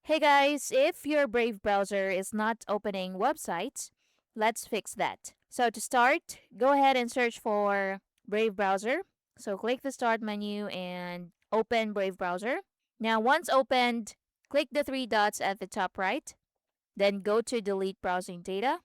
Hey guys, if your Brave browser is not opening websites, let's fix that. So to start, go ahead and search for Brave browser. So click the start menu and open Brave browser. Now once opened, click the three dots at the top right, then go to delete browsing data.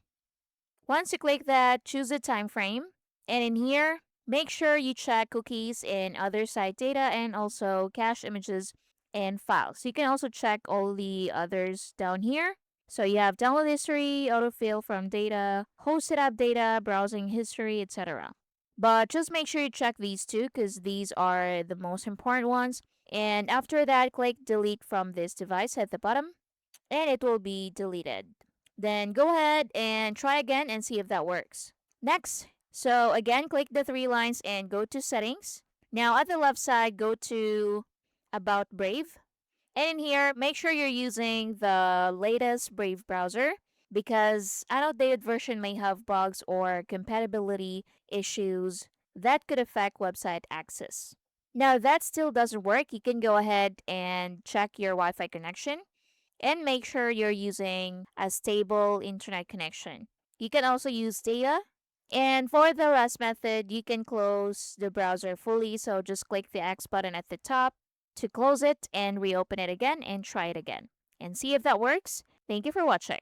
Once you click that, choose a time frame, and in here, make sure you check cookies and other site data and also cache images and files. You can also check all the others down here. So you have download history, autofill from data, hosted app data, browsing history, etc. But just make sure you check these two because these are the most important ones. And after that, click delete from this device at the bottom and it will be deleted. Then go ahead and try again and see if that works. Next, so again, click the three lines and go to settings. Now at the left side, go to about Brave. And in here, make sure you're using the latest Brave browser because an outdated version may have bugs or compatibility issues that could affect website access. Now, if that still doesn't work, you can go ahead and check your Wi Fi connection and make sure you're using a stable internet connection. You can also use data. And for the last method, you can close the browser fully. So just click the X button at the top to close it and reopen it again and try it again and see if that works. Thank you for watching.